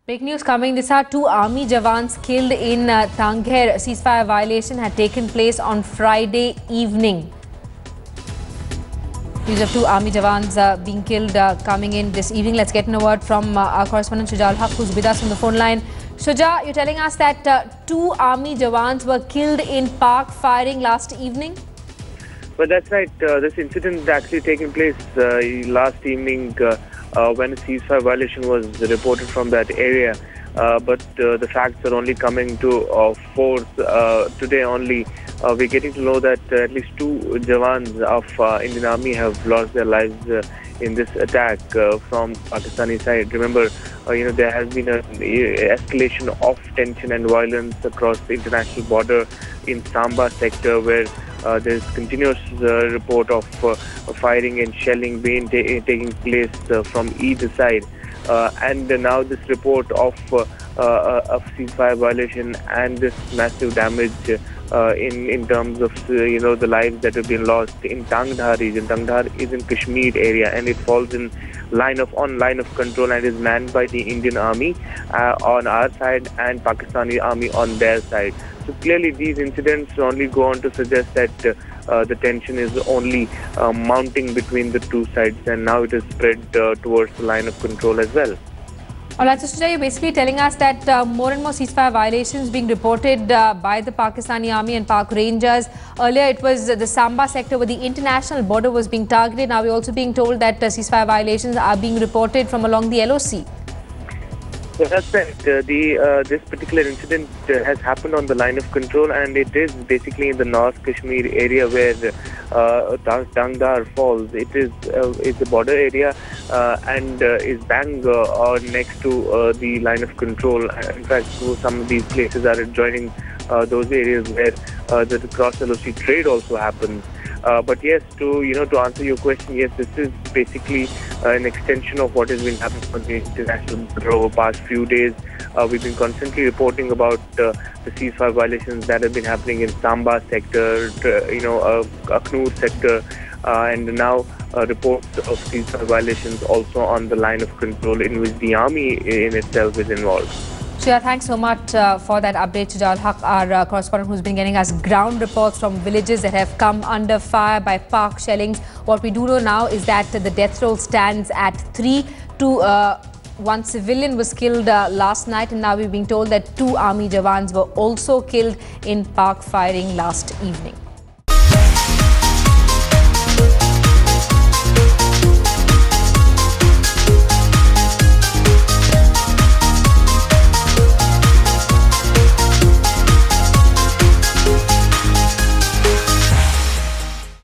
Big news coming. This are two army jawans killed in Tangdhar. A ceasefire violation had taken place on Friday evening. News of two army jawans being killed coming in this evening. Let's get a word from our correspondent Shuja Haq, who's with us on the phone line. Shuja, you're telling us that two army jawans were killed in park firing last evening? Well, that's right. This incident actually taking place last evening when a ceasefire violation was reported from that area. But the facts are only coming to force today only. We're getting to know that at least two jawans of Indian Army have lost their lives in this attack from Pakistani side. Remember, there has been an escalation of tension and violence across the international border in Samba sector, where there is continuous report of firing and shelling taking place from either side. And now this report of ceasefire violation and this massive damage in terms of the lives that have been lost in Tangdhar region. Tangdhar is in Kashmir area, and it falls in line of control and is manned by the Indian Army on our side and Pakistani Army on their side. So clearly these incidents only go on to suggest that the tension is only mounting between the two sides, and now it is spread towards the line of control as well. All right, so today you're basically telling us that more and more ceasefire violations being reported by the Pakistani Army and Pak Rangers. Earlier it was the Samba sector where the international border was being targeted. Now we're also being told that ceasefire violations are being reported from along the LOC. So that's right. This particular incident has happened on the line of control, and it is basically in the North Kashmir area where Tangdhar falls. It is the border area and is bang next to the line of control. In fact, some of these places are adjoining those areas where the cross LOC trade also happens. But yes, to answer your question, yes, this is basically an extension of what has been happening on the international border over the past few days. We've been constantly reporting about the ceasefire violations that have been happening in Samba sector, Aknoor sector, and now reports of ceasefire violations also on the line of control, in which the army in itself is involved. Shreya, thanks so much for that update. Shuja Haq, our correspondent, who's been getting us ground reports from villages that have come under fire by Pak shellings. What we do know now is that the death toll stands at 3. One civilian was killed last night, and now we're being told that two army jawans were also killed in Pak firing last evening.